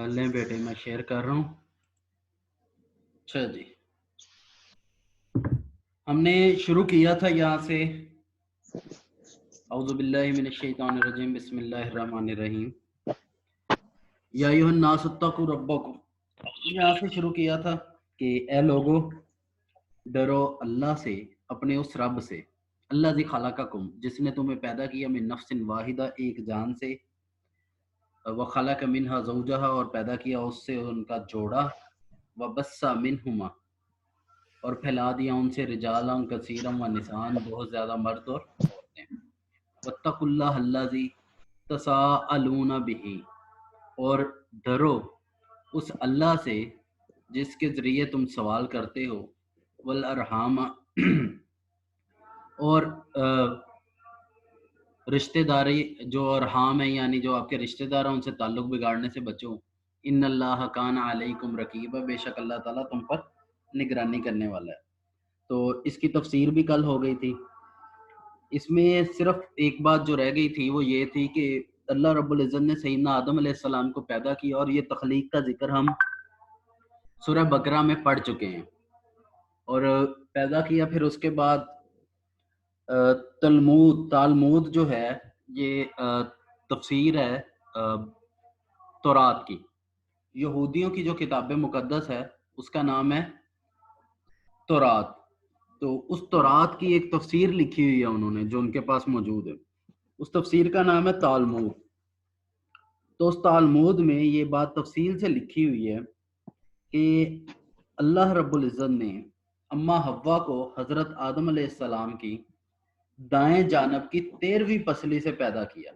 لیں بیٹے میں شیئر کر رہا ہوں. اچھا جی، ہم نے شروع کیا تھا یہاں سے اعوذ باللہ من الشیطان الرجیم بسم اللہ الرحمن الرحیم یا ایھا الناس اتقوا ربکم. یہاں سے شروع کیا تھا کہ اے لوگو ڈرو اللہ سے، اپنے اس رب سے، اللہ ذی خلقکم جس نے تمہیں پیدا کیا من نفس واحدہ ایک جان سے، وخلق منہا زوجہا اور پیدا کیا اس سے ان کا جوڑا، وبث منہما اور پھیلا دیا ان سے رجالاں کثیرا و نساء بہت زیادہ مرد اور عورتیں. واتقوا اللہ الذی تساءلون بہ اور ڈرو اس اللہ سے جس کے ذریعے تم سوال کرتے ہو، والارحام اور رشتہ داری جو ارحام ہے یعنی جو آپ کے رشتہ دار ہیں ان سے تعلق بگاڑنے سے بچو. ان اللہ کان علیکم رقیبا، بے شک اللہ تعالیٰ تم پر نگرانی کرنے والا ہے. تو اس کی تفسیر بھی کل ہو گئی تھی. اس میں صرف ایک بات جو رہ گئی تھی وہ یہ تھی کہ اللہ رب العزت نے سیدنا آدم علیہ السلام کو پیدا کیا، اور یہ تخلیق کا ذکر ہم سورہ بقرہ میں پڑھ چکے ہیں. اور پیدا کیا، پھر اس کے بعد تالمود جو ہے یہ تفسیر ہے تورات کی. یہودیوں کی جو کتاب مقدس ہے اس کا نام ہے تورات. تو اس تورات کی ایک تفسیر لکھی ہوئی ہے انہوں نے جو ان کے پاس موجود ہے، اس تفسیر کا نام ہے تالمود. تو اس تالمود میں یہ بات تفصیل سے لکھی ہوئی ہے کہ اللہ رب العزت نے اما حوا کو حضرت آدم علیہ السلام کی دائیں جانب کی 13ویں پسلی سے پیدا کیا.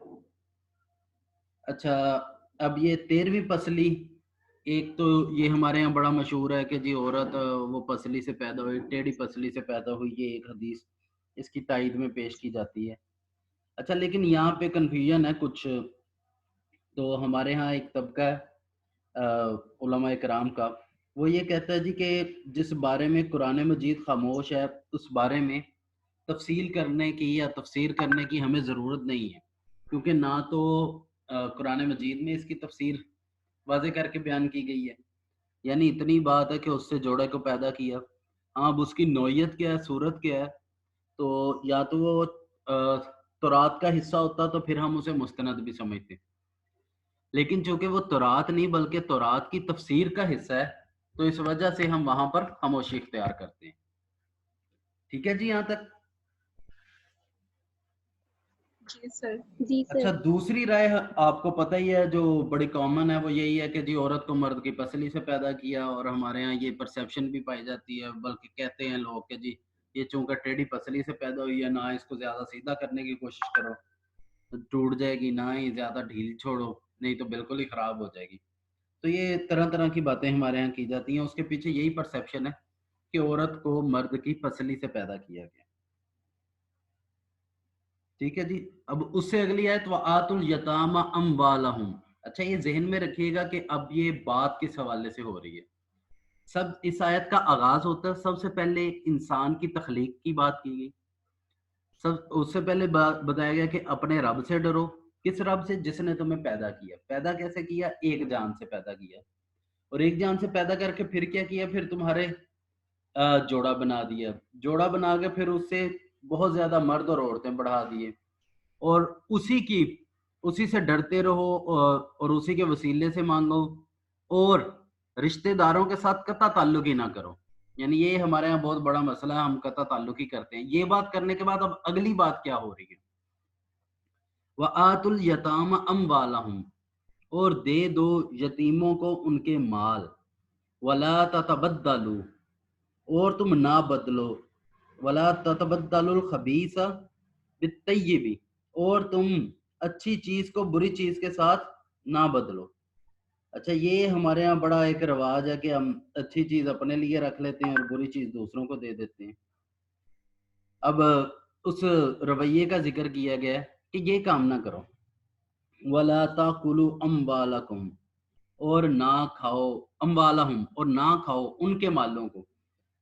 اچھا، اب یہ 13ویں پسلی، ایک تو یہ ہمارے یہاں بڑا مشہور ہے کہ جی عورت وہ پسلی سے پیدا ہوئی، ٹیڑھی پسلی سے پیدا ہوئی، یہ ایک حدیث اس کی تائید میں پیش کی جاتی ہے. اچھا، لیکن یہاں پہ کنفیوژن ہے کچھ. تو ہمارے ہاں ایک طبقہ ہے علماء کرام کا، وہ یہ کہتا ہے جی کہ جس بارے میں قرآن مجید خاموش ہے اس بارے میں تفصیل کرنے کی یا تفسیر کرنے کی ہمیں ضرورت نہیں ہے، کیونکہ نہ تو قرآن مجید میں اس کی تفسیر واضح کر کے بیان کی گئی ہے. یعنی اتنی بات ہے کہ اس سے جوڑے کو پیدا کیا. ہاں، اب اس کی نوعیت کیا ہے، صورت کیا ہے، تو یا تو وہ تورات کا حصہ ہوتا تو پھر ہم اسے مستند بھی سمجھتے، لیکن چونکہ وہ تورات نہیں بلکہ تورات کی تفسیر کا حصہ ہے تو اس وجہ سے ہم وہاں پر خاموشی اختیار کرتے ہیں. ٹھیک ہے جی یہاں تک؟ جی سر. جی اچھا، سر. دوسری رائے آپ کو پتہ ہی ہے جو بڑی کامن ہے، وہ یہی ہے کہ جی عورت کو مرد کی پسلی سے پیدا کیا، اور ہمارے ہاں یہ پرسیپشن بھی پائی جاتی ہے، بلکہ کہتے ہیں لوگ کہ جی یہ چونکہ ٹیڑھی پسلی سے پیدا ہوئی ہے، نہ اس کو زیادہ سیدھا کرنے کی کوشش کرو تو ٹوٹ جائے گی، نہ ہی زیادہ ڈھیل چھوڑو نہیں تو بالکل ہی خراب ہو جائے گی. تو یہ طرح طرح کی باتیں ہمارے ہاں کی جاتی ہیں. اس کے پیچھے یہی پرسیپشن ہے کہ عورت کو مرد کی پسلی سے پیدا کیا گیا. ٹھیک ہے جی. اب اس سے اگلی آیت وآتُ الْیَتَامَ أَمْوَالَهُمْ. اچھا، یہ ذہن میں رکھیے گا کہ اب یہ بات کس حوالے سے ہو رہی ہے. سب اس آیت کا آغاز ہوتا ہے، سب سے پہلے انسان کی تخلیق کی بات کی گئی. اس سے پہلے بتایا گیا کہ اپنے رب سے ڈرو. کس رب سے؟ جس نے تمہیں پیدا کیا. پیدا کیسے کیا؟ ایک جان سے پیدا کیا، اور ایک جان سے پیدا کر کے پھر کیا کیا؟ پھر تمہارے جوڑا بنا دیا. جوڑا بنا کے پھر اس سے بہت زیادہ مرد اور عورتیں بڑھا دیے، اور اسی سے ڈرتے رہو اور اسی کے وسیلے سے مانگو، اور رشتہ داروں کے ساتھ قطع تعلق ہی نہ کرو. یعنی یہ ہمارے یہاں بہت بڑا مسئلہ ہے، ہم قطع تعلق ہی کرتے ہیں. یہ بات کرنے کے بعد اب اگلی بات کیا ہو رہی ہے؟ وَآتُ الْيَتَامَ أَمْوَالَهُمْ، اور دے دو یتیموں کو ان کے مال. وَلَا تَتَبَدَّلُوا، اور تم نہ بدلو. وَلَا تَتَبَدَّلُوا الْخَبِيثَ بِالطَّيِّبِ، اور تم اچھی چیز کو بری چیز کے ساتھ نہ بدلو. اچھا، یہ ہمارے ہاں بڑا ایک رواج ہے کہ ہم اچھی چیز اپنے لیے رکھ لیتے ہیں اور بری چیز دوسروں کو دے دیتے ہیں. اب اس رویے کا ذکر کیا گیا ہے کہ یہ کام نہ کرو. وَلَا تَأْكُلُوا أَمْوَالَكُمْ، اور نہ کھاؤ، اموالہم، اور نہ کھاؤ ان کے مالوں کو.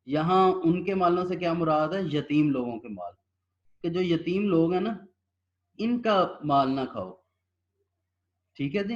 یہاں ان کے مالوں سے کیا مراد ہے؟ یتیم لوگوں کے مال، کہ جو یتیم لوگ ہیں نا ان کا مال نہ کھاؤ. ٹھیک ہے جی.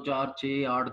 4, 6, 8,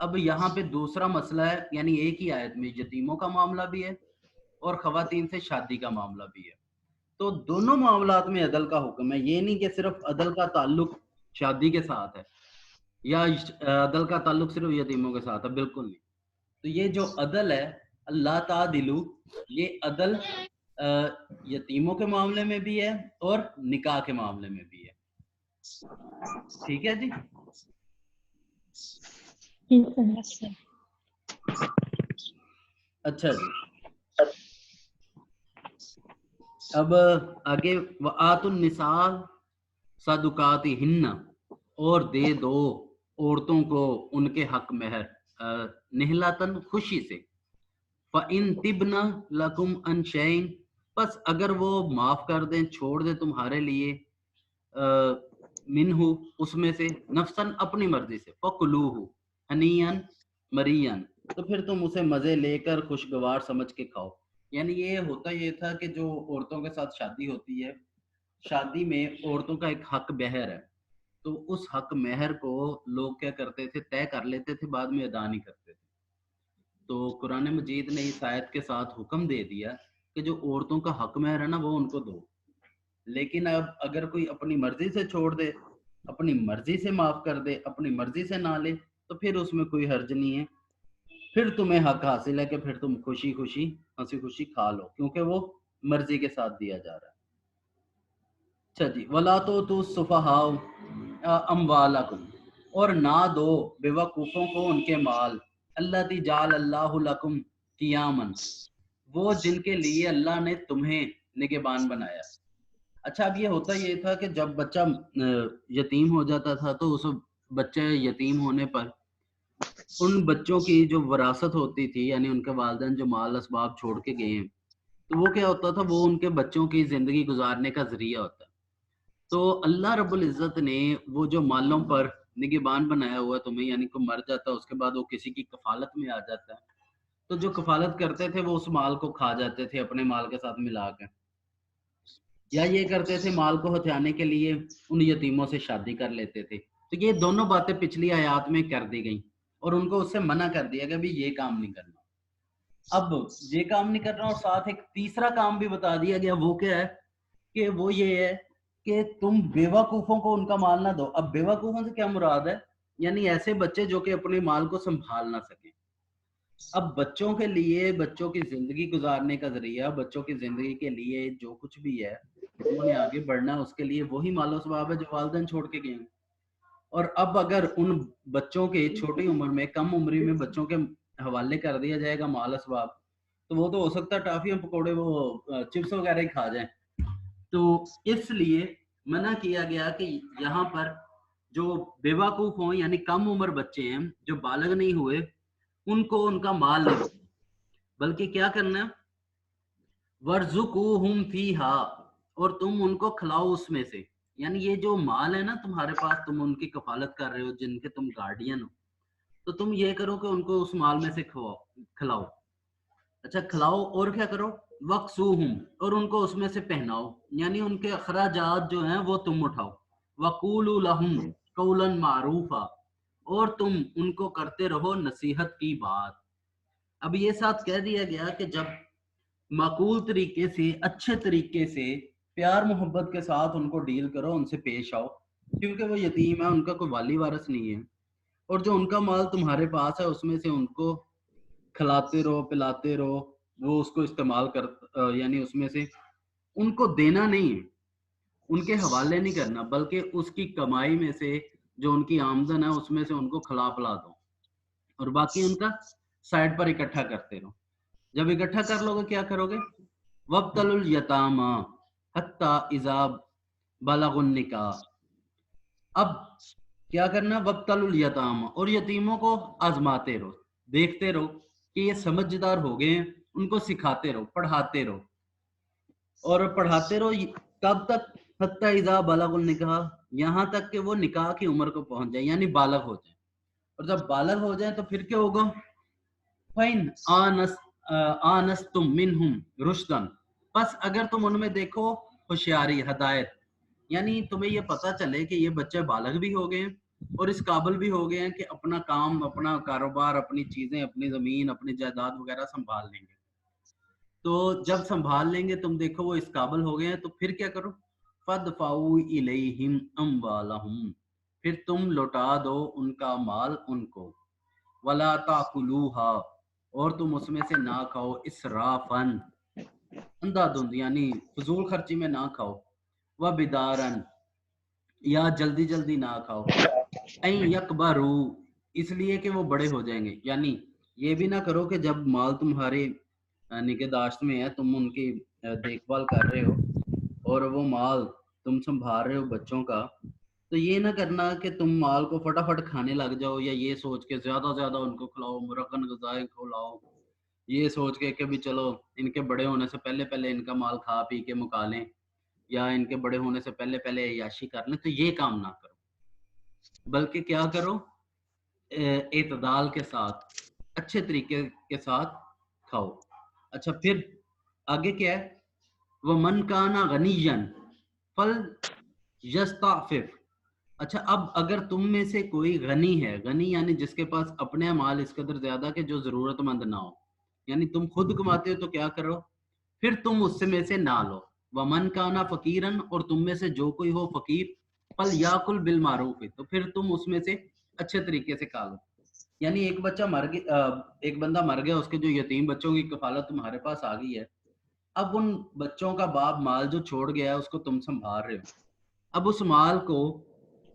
اب یہاں پہ دوسرا مسئلہ ہے، یعنی ایک ہی آیت میں یتیموں کا معاملہ بھی ہے اور خواتین سے شادی کا معاملہ بھی ہے، تو دونوں معاملات میں عدل کا حکم ہے۔ یہ نہیں کہ صرف عدل کا تعلق شادی کے ساتھ ہے یا عدل کا تعلق صرف یتیموں کے ساتھ ہے، بالکل نہیں۔ تو یہ جو عدل ہے، اللہ تعدلو، یہ عدل یتیموں کے معاملے میں بھی ہے اور نکاح کے معاملے میں بھی ہے۔ ٹھیک ہے جی؟ اچھا جی، اب آگے وآتُ النساء صدقاتہن، اور دے دو عورتوں کو ان کے حق مہر، نہلتن، خوشی سے، فَإِن تِبْنَ لَكُمْ عَنْ شَيْءٍ، پس اگر وہ معاف کر دیں، چھوڑ دیں تمہارے لیے، منہ، اس میں سے، نفساً، اپنی مرضی سے، فَكُلُوهُ ہنیئن مریئن، تو پھر تم اسے مزے لے کر خوشگوار سمجھ کے کھاؤ۔ یعنی یہ ہوتا یہ تھا کہ جو عورتوں کے ساتھ شادی ہوتی ہے، شادی میں عورتوں کا ایک حق بہر ہے، تو اس حق مہر کو لوگ کیا کرتے تھے، طے کر لیتے تھے، بعد میں ادا نہیں کرتے تھے۔ تو قرآن مجید نے اس آیت کے ساتھ حکم دے دیا کہ جو عورتوں کا حق مہر ہے نا، وہ ان کو دو۔ لیکن اب اگر کوئی اپنی مرضی سے چھوڑ دے، اپنی مرضی سے معاف کر دے، اپنی مرضی سے نہ لے، تو پھر اس میں کوئی حرج نہیں ہے، پھر تمہیں حق حاصل ہے کہ پھر تم خوشی خوشی ہنسی خوشی کھا لو، کیونکہ وہ مرضی کے ساتھ دیا جا رہا ہے۔ اچھا جی، وَلَا تُؤْتُوا السُّفَهَاءَ أَمْوَالَكُمْ، اور نہ دو بے وقوفوں کو ان کے مال، الَّتِي جَعَلَ اللَّهُ لَكُمْ قِيَامًا، وہ جن کے لیے اللہ نے تمہیں نگہبان بنایا۔ اچھا، اب یہ ہوتا یہ تھا کہ جب بچہ یتیم ہو جاتا تھا تو اس بچے یتیم ہونے پر ان بچوں کی جو وراثت ہوتی تھی، یعنی ان کے والدین جو مال اسباب چھوڑ کے گئے ہیں، تو وہ کیا ہوتا تھا، وہ ان کے بچوں کی زندگی گزارنے کا ذریعہ ہوتا ہے۔ تو اللہ رب العزت نے وہ جو مالوں پر نگہبان بنایا ہوا ہے تمہیں، یعنی کوئی مر جاتا ہے اس کے بعد وہ کسی کی کفالت میں آ جاتا ہے، تو جو کفالت کرتے تھے وہ اس مال کو کھا جاتے تھے اپنے مال کے ساتھ ملا کے، یا یہ کرتے تھے مال کو ہتھیانے کے لیے ان یتیموں سے شادی کر لیتے تھے۔ تو یہ دونوں باتیں پچھلی آیات میں کر دی گئیں اور ان کو اس سے منع کر دیا کہ بھی یہ کام نہیں کرنا۔ اب یہ کام نہیں کرنا، اور ساتھ ایک تیسرا کام بھی بتا دیا گیا، وہ کیا ہے کہ وہ یہ ہے کہ تم بیوقوفوں کو ان کا مال نہ دو۔ اب بیوقوفوں سے کیا مراد ہے، یعنی ایسے بچے جو کہ اپنے مال کو سنبھال نہ سکیں۔ اب بچوں کے لیے، بچوں کی زندگی گزارنے کا ذریعہ، بچوں کی زندگی کے لیے جو کچھ بھی ہے انہوں نے آگے بڑھنا، اس کے لیے وہی مال و ثواب ہے جو والدین چھوڑ کے گئے ہیں۔ اور اب اگر ان بچوں کے چھوٹی عمر میں، کم عمری میں بچوں کے حوالے کر دیا جائے گا مال اسباب، تو وہ تو ہو سکتا ہے ٹافیاں پکوڑے وہ چپس وغیرہ ہی کھا جائیں۔ تو اس لیے منع کیا گیا کہ یہاں پر جو بے وقوف ہوں، یعنی کم عمر بچے ہیں جو بالغ نہیں ہوئے، ان کو ان کا مال نہیں دینا، بلکہ کیا کرنا، وَارْزُقُوهُمْ فِيهَا، اور تم ان کو کھلاؤ اس میں سے۔ یعنی یہ جو مال ہے نا تمہارے پاس، تم ان کی کفالت کر رہے ہو، جن کے تم گارڈین ہو، تو تم یہ کرو کہ ان کو اس مال میں سے کھلاؤ۔ اچھا، کھلاؤ، اور کیا کرو، وَقْسُوهُمْ، اور ان کو اس میں سے پہناؤ، یعنی ان کے اخراجات جو ہیں وہ تم اٹھاؤ۔ وَقُولُوا لَهُمْ قَوْلًا مَعْرُوفًا، اور تم ان کو کرتے رہو نصیحت کی بات۔ اب یہ ساتھ کہہ دیا گیا کہ جب معقول طریقے سے، اچھے طریقے سے، پیار محبت کے ساتھ ان کو ڈیل کرو، ان سے پیش آؤ، کیونکہ وہ یتیم ہے، ان کا کوئی والی وارث نہیں ہے، اور جو ان کا مال تمہارے پاس ہے اس میں سے ان کو کھلاتے رہو، پلاتے رہو، وہ اس کو استعمال یعنی اس میں سے ان کو دینا نہیں ہے، ان کے حوالے نہیں کرنا، بلکہ اس کی کمائی میں سے جو ان کی آمدن ہے اس میں سے ان کو کھلا پلا دو، اور باقی ان کا سائڈ پر اکٹھا کرتے رہو۔ جب اکٹھا کر لو گے کیا کرو گے، وَابْتَلُوا الْيَتَامَى حَتَّى إِذَا بَلَغُوا النِّكَاحَ، اب کیا کرنا، وَابْتَلُوا الْيَتَامَى، اور یتیموں کو آزماتے رہو، دیکھتے رہو کہ یہ سمجھدار ہو گئے ہیں، ان کو سکھاتے رہو، پڑھاتے رہو، اور پڑھاتے رہو کب تک، حَتَّى إِذَا بَلَغُوا النِّكَاحَ، یہاں تک کہ وہ نکاح کی عمر کو پہنچ جائے، یعنی بالغ ہو جائیں، اور جب بالغ ہو جائیں تو پھر کیا ہوگا، فَإِنْ آنَسْتُم مِّنْهُمْ رُشْدًا، پس اگر تم ان میں دیکھو ہوشیاری، ہدایت، یعنی تمہیں یہ پتہ چلے کہ یہ بچے بالغ بھی ہو گئے ہیں اور اس قابل بھی ہو گئے ہیں کہ اپنا کام، اپنا کاروبار، اپنی چیزیں، اپنی زمین، اپنی جائیداد وغیرہ سنبھال لیں گے. تو جب سنبھال لیں گے تم دیکھو وہ اس قابل ہو گئے ہیں تو پھر کیا کرو؟ فَادْفَعُوا إِلَيْهِمْ أَمْوَالَهُمْ، پھر تم لوٹا دو ان کا مال ان کو. وَلَا تَأْكُلُوهَا، اور تم اس میں سے نہ کھاؤ اسرافاً، اندھا دھند یعنی فضول خرچی میں نہ کھاؤ. وَبِدَارًا، یا جلدی جلدی نہ کھاؤ. این یکبرو، اس لیے کہ وہ بڑے ہو جائیں گے. یعنی یہ بھی نہ کرو کہ جب مال تمہاری نگہداشت میں ہے، تم ان کی دیکھ بھال کر رہے ہو اور وہ مال تم سنبھال رہے ہو بچوں کا، تو یہ نہ کرنا کہ تم مال کو فٹافٹ کھانے لگ جاؤ، یا یہ سوچ کے زیادہ زیادہ ان کو کھلاؤ، مرغن غذائیں کھلاؤ، یہ سوچ کے کہ بھی چلو ان کے بڑے ہونے سے پہلے پہلے ان کا مال کھا پی کے مکا لیں، یا ان کے بڑے ہونے سے پہلے پہلے عیاشی کر لیں. تو یہ کام نہ کرو، بلکہ کیا کرو؟ اعتدال کے ساتھ، اچھے طریقے کے ساتھ کھاؤ. اچھا پھر آگے کیا ہے؟ وَمَنْ كَانَ غَنِيًّا فَلْيَسْتَعْفِفْ. اچھا اب اگر تم میں سے کوئی غنی ہے، غنی یعنی جس کے پاس اپنے مال اس قدر زیادہ کہ جو ضرورت مند نہ ہو، یعنی تم خود کماتے ہو تو کیا کرو؟ پھر تم اس میں سے نہ لو. وَمَنْ كَانَ فَقِيرًا، اور تم میں سے جو کوئی ہو فقیر، فَلْيَأْكُلْ بِالْمَعْرُوفِ، تو پھر تم اس میں سے اچھے طریقے سے کھا لو. یعنی ایک بچہ مر گیا، ایک بندہ مر گیا، اس کے جو یتیم بچوں کی کفالت تمہارے پاس آ گئی ہے. اب ان بچوں کا باپ مال جو چھوڑ گیا ہے اس کو تم سنبھال رہے ہو. اب اس مال کو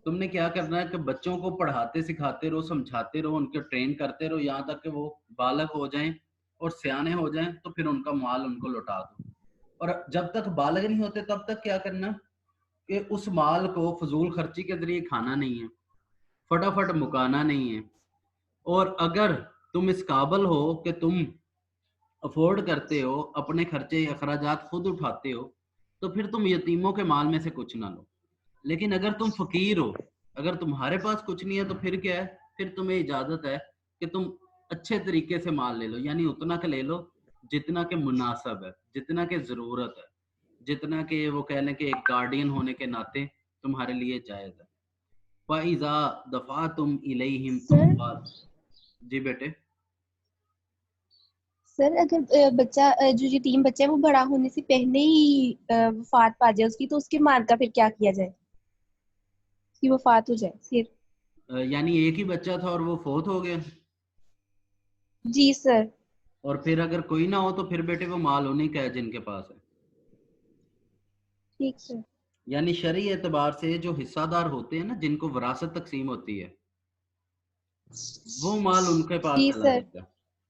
تم نے کیا کرنا ہے کہ بچوں کو پڑھاتے سکھاتے رہو، سمجھاتے رہو، ان کو ٹرین کرتے رہو یہاں تک کہ وہ بالغ ہو جائیں اور سیانے ہو جائیں، تو پھر ان کا مال ان کو لوٹا دو. اور جب تک بالغ نہیں ہوتے تب تک کیا کرنا کہ اس مال کو فضول خرچی کے ذریعے کھانا نہیں ہے، فٹافٹ مکانا نہیں ہے. اور اگر تم اس قابل ہو کہ تم افورڈ کرتے ہو، اپنے خرچے اخراجات خود اٹھاتے ہو، تو پھر تم یتیموں کے مال میں سے کچھ نہ لو. لیکن اگر تم فقیر ہو، اگر تمہارے پاس کچھ نہیں ہے، تو پھر کیا ہے؟ پھر تمہیں اجازت ہے کہ تم اچھے طریقے سے مال لے لو، یعنی اتنا کہ لے لو جتنا کہ مناسب ہے، جتنا کہ ضرورت ہے، جتنا کہ وہ کہہ لیں کہ ایک گارڈین ہونے کے ناطے تمہارے لیے جائز ہے. فَإِذَا دَفَعْتُمْ إِلَيْهِمْ سر أَمْوَالَهُمْ. جی بیٹے. سر اگر بچہ جو یتیم بچہ ہے وہ بڑا ہونے سے پہلے ہی وفات پا جائے اس کی، تو اس کے مال کا پھر کیا کیا جائے؟ اس کی وفات ہو جائے پھر؟ یعنی ایک ہی بچہ تھا اور وہ فوت ہو گیا، جی سر. اور پھر اگر کوئی نہ ہو تو پھر بیٹے وہ مال انہیں کا ہے جن کے پاس ہے. ٹھیک سر. یعنی شرعی اعتبار سے جو حصہ دار ہوتے ہیں نا، جن کو وراثت تقسیم ہوتی ہے، وہ مال ان کے پاس جی چلا سر. جائے گا،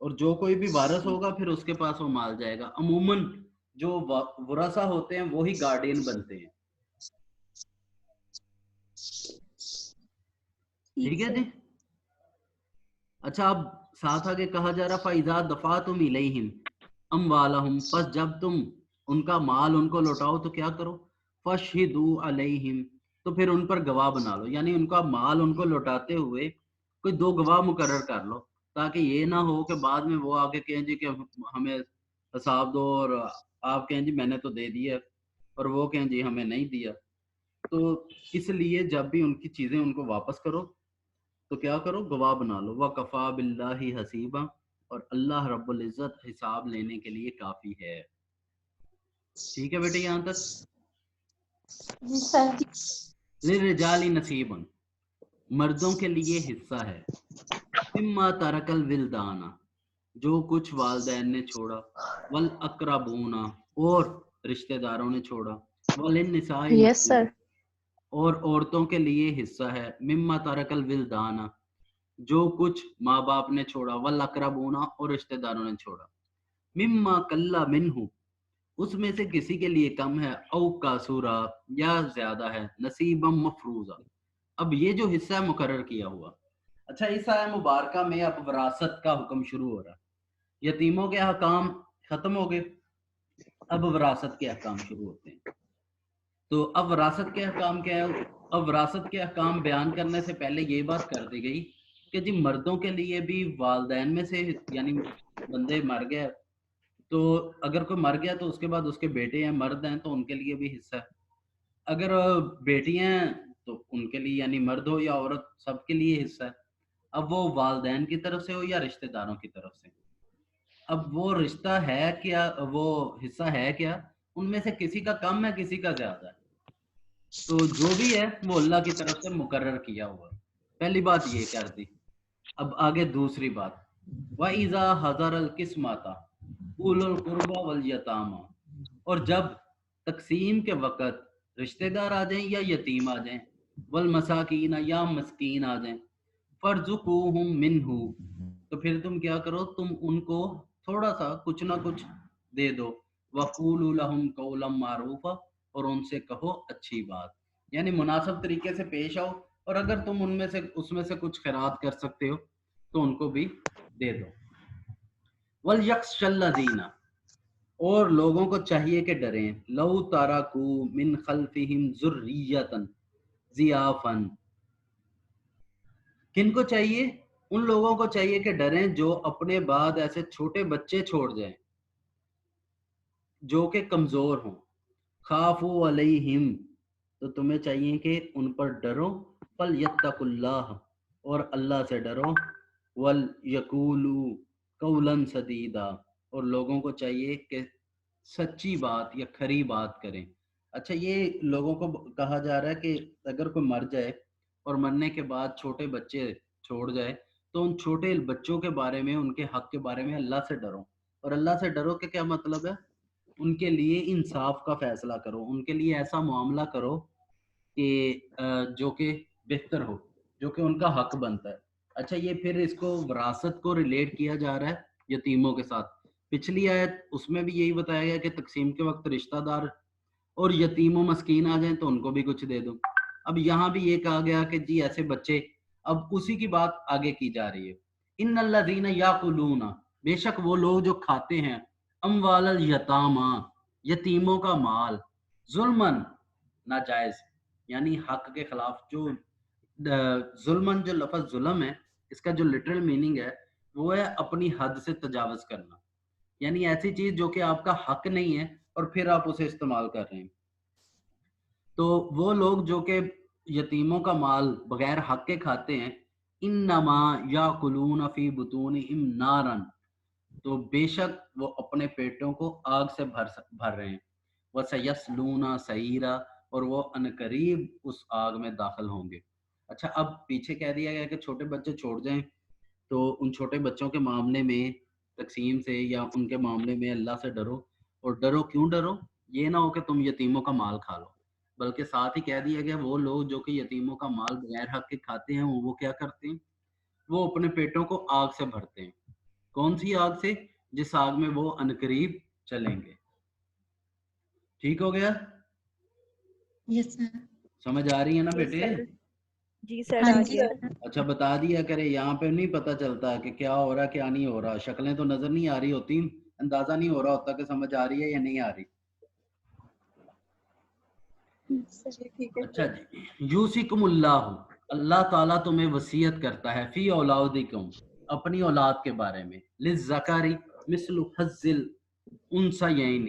اور جو کوئی بھی وارث ہوگا پھر اس کے پاس وہ مال جائے گا. عموماً جو ورثہ ہوتے ہیں وہی گارڈین بنتے ہیں. ٹھیک ہے سر. جی. اچھا اب ساتھ آگے کہا جا رہا فَإِذَا دَفَعْتُمْ إِلَيْهِمْ أَمْوَالَهُمْ، پس جب تم ان کا مال ان کو لوٹاؤ تو کیا کرو؟ فَاشْهِدُوا عَلَيْهِمْ، تو پھر ان پر گواہ بنا لو. یعنی ان کا مال ان کو لوٹاتے ہوئے کوئی دو گواہ مقرر کر لو، تاکہ یہ نہ ہو کہ بعد میں وہ آگے کہیں جی کہ ہمیں حساب دو، اور آپ کہیں جی میں نے تو دے دیا، اور وہ کہیں جی ہمیں نہیں دیا. تو اس لیے جب بھی ان کی چیزیں ان کو واپس کرو تو کیا کرو؟ گواہ بنا لو. وَكَفَى بِاللَّهِ حَسِيبًا، اور اللہ رب العزت حساب لینے کے لیے کافی ہے. ٹھیک ہے بیٹے یہاں تک؟ جی سر. لِلرِّجَالِ نَصِيبٌ، مردوں کے لیے حصہ ہے. مما ترک الولدان، جو کچھ والدین نے چھوڑا. والاقربون، اور رشتہ داروں نے چھوڑا. وللنساء یس سر. نصیب، اور عورتوں کے لیے حصہ ہے. مما ترک الولدان، جو کچھ ماں باپ نے چھوڑا. والاقربون، اور رشتہ داروں نے چھوڑا. مما قل منہ، اس میں سے کسی کے لیے کم ہے. او کاسورا، یا زیادہ ہے. نصیبا مفروضا، اب یہ جو حصہ ہے مقرر کیا ہوا. اچھا اس آیہ مبارکہ میں اب وراثت کا حکم شروع ہو رہا ہے. یتیموں کے احکام ختم ہو گئے، اب وراثت کے احکام شروع ہوتے ہیں. تو اب وراثت کے احکام کیا ہے؟ اب وراثت کے احکام بیان کرنے سے پہلے یہ بات کر دی گئی کہ جی مردوں کے لیے بھی والدین میں سے، یعنی بندے مر گئے تو اگر کوئی مر گیا تو اس کے بعد اس کے بیٹے ہیں، مرد ہیں، تو ان کے لیے بھی حصہ ہے. اگر بیٹیاں تو ان کے لیے یعنی مرد ہو یا عورت سب کے لیے حصہ ہے. اب وہ والدین کی طرف سے ہو یا رشتہ داروں کی طرف سے. اب وہ رشتہ ہے کیا، وہ حصہ ہے کیا، ان میں سے کسی کا کم ہے کسی کا زیادہ ہے. تو جو بھی ہے وہ اللہ کی طرف سے مقرر کیا ہوا ہے. پہلی بات یہ کر دی. اب آگے دوسری بات، وَإِذَا حَضَرَ الْقِسْمَةَ أُولُو الْقُرْبَى وَالْيَتَامَى، اور جب تقسیم کے وقت رشتہ دار آ جائیں یا یتیم آ جائیں، والمساکین یا مسکین آ جائیں، فَارْزُقُوهُم مِّنْهُ، تو پھر تم کیا کرو، تم ان کو تھوڑا سا کچھ نہ کچھ دے دو. وَقُولُوا لَهُمْ قَوْلًا مَّعْرُوفًا، اور ان سے کہو اچھی بات، یعنی مناسب طریقے سے پیش آؤ. اور اگر تم ان میں سے اس میں سے کچھ خیرات کر سکتے ہو تو ان کو بھی دے دو. وَلْيَخْشَ الَّذِينَ، اور لوگوں کو چاہیے کہ ڈریں، لَوْ تَرَكُوا مِنْ خَلْفِهِمْ ذُرِّيَّةً ضِعَافًا، کن کو چاہیے؟ ان لوگوں کو چاہیے کہ ڈریں جو اپنے بعد ایسے چھوٹے بچے چھوڑ جائیں جو کہ کمزور ہوں. خافوا علیہم، تو تمہیں چاہیے کہ ان پر ڈرو. فلیتقوا اللہ، اور اللہ سے ڈرو. ولیقولوا قولا سدیدا، اور لوگوں کو چاہیے کہ سچی بات یا کھری بات کریں. اچھا، یہ لوگوں کو کہا جا رہا ہے کہ اگر کوئی مر جائے اور مرنے کے بعد چھوٹے بچے چھوڑ جائے تو ان چھوٹے بچوں کے بارے میں، ان کے حق کے بارے میں اللہ سے ڈرو. اور اللہ سے ڈرو کہ کیا مطلب ہے؟ ان کے لیے انصاف کا فیصلہ کرو، ان کے لیے ایسا معاملہ کرو کہ جو کہ بہتر ہو، جو کہ ان کا حق بنتا ہے. اچھا، یہ پھر اس کو وراثت کو ریلیٹ کیا جا رہا ہے یتیموں کے ساتھ. پچھلی آیت اس میں بھی یہی بتایا گیا کہ تقسیم کے وقت رشتہ دار اور یتیم و مسکین آ جائیں تو ان کو بھی کچھ دے دو. اب یہاں بھی یہ کہا گیا کہ جی ایسے بچے، اب اسی کی بات آگے کی جا رہی ہے. ان الذین یاکلون، بے شک وہ لوگ جو کھاتے ہیں، اموال الیتاما، یتیموں کا مال، ظلمن، ناجائز، یعنی حق کے خلاف. جو ظلمن، جو لفظ ظلم ہے، اس کا جو لٹرل میننگ ہے وہ ہے اپنی حد سے تجاوز کرنا، یعنی ایسی چیز جو کہ آپ کا حق نہیں ہے اور پھر آپ اسے استعمال کر رہے ہیں. تو وہ لوگ جو کہ یتیموں کا مال بغیر حق کے کھاتے ہیں، انما یاکلون فی بطونہم نارا، تو بے شک وہ اپنے پیٹوں کو آگ سے بھر رہے ہیں. وَسَيَصْلُونَ سَعِيرًا، اور وہ عنقریب اس آگ میں داخل ہوں گے. اچھا، اب پیچھے کہہ دیا گیا کہ چھوٹے بچے چھوڑ جائیں تو ان چھوٹے بچوں کے معاملے میں تقسیم سے یا ان کے معاملے میں اللہ سے ڈرو. اور ڈرو کیوں ڈرو؟ یہ نہ ہو کہ تم یتیموں کا مال کھا لو. بلکہ ساتھ ہی کہہ دیا گیا وہ لوگ جو کہ یتیموں کا مال بغیر حق کے کھاتے ہیں وہ کیا کرتے ہیں؟ وہ اپنے پیٹوں کو آگ سے بھرتے ہیں. کون سی آگ سے؟ جس آگ میں وہ عنقریب چلیں گے. ٹھیک ہو گیا؟ یس سر. سمجھ آ رہی ہے نا جی بیٹے؟ سر، جی سر ہاں آ جی گیا. اچھا، بتا دیا کرے، یہاں پہ نہیں پتہ چلتا کہ کیا ہو رہا کیا نہیں ہو رہا. شکلیں تو نظر نہیں آ رہی ہوتی، اندازہ نہیں ہو رہا ہوتا کہ سمجھ آ رہی ہے یا نہیں آ رہی. جی ٹھیک ہے. اچھا جی، یوسیکم اللہ، اللہ تعالیٰ تمہیں وصیت کرتا ہے، فی اولادکم، اپنی اولاد کے بارے میں، للذکر مثل حظ الانثیین،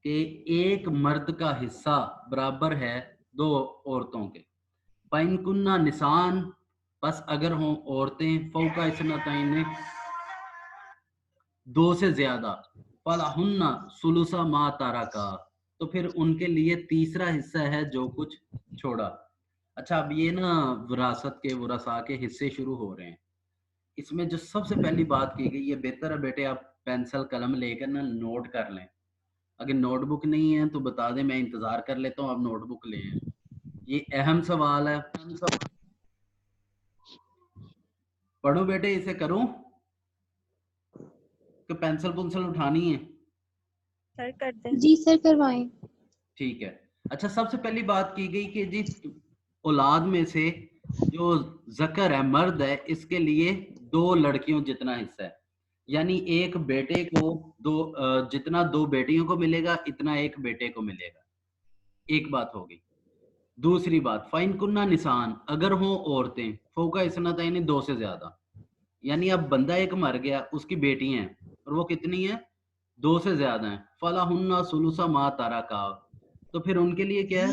کہ ایک مرد کا حصہ برابر ہے دو عورتوں کے. فَإِن كُنَّ نِسَاءً، پس اگر ہوں عورتیں، فوق اثنتین، دو سے زیادہ، فَلَهُنَّ ثُلُثُ مَا تَرَكَ، تو پھر ان کے لیے تیسرا حصہ ہے جو کچھ چھوڑا. اچھا، اب یہ نا وراثت کے ورثاء کے حصے شروع ہو رہے ہیں. اس میں جو سب سے پہلی بات کی گئی، یہ بہتر ہے بیٹے آپ پینسل قلم لے کر نا نوٹ کر لیں. اگر نوٹ بک نہیں ہے تو بتا دیں، میں انتظار کر لیتا ہوں، آپ نوٹ بک لیں. یہ اہم سوال ہے، پڑھو بیٹے، اسے کروں کہ پینسل پنسل اٹھانی ہے؟ سر کر دیں. جی سر کروائیں. ٹھیک ہے. اچھا، سب سے پہلی بات کی گئی کہ جی اولاد میں سے جو ذکر ہے، مرد ہے، اس کے لیے دو لڑکیوں جتنا حصہ ہے، یعنی ایک بیٹے کو جتنا دو بیٹیوں کو ملے گا اتنا ایک بیٹے کو ملے گا. ایک بات ہوگی. دوسری بات، فَإِن كُنَّ نِسَاءً، اگر ہوں عورتیں، فوق اثنتین، دو سے زیادہ، یعنی اب بندہ ایک مر گیا، اس کی بیٹی ہیں، اور وہ کتنی ہیں؟ دو سے زیادہ ہیں. فَلَهُنَّ ثُلُثُ مَا تَرَكَ، تو پھر ان کے لیے کیا ہے؟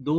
2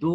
2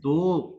2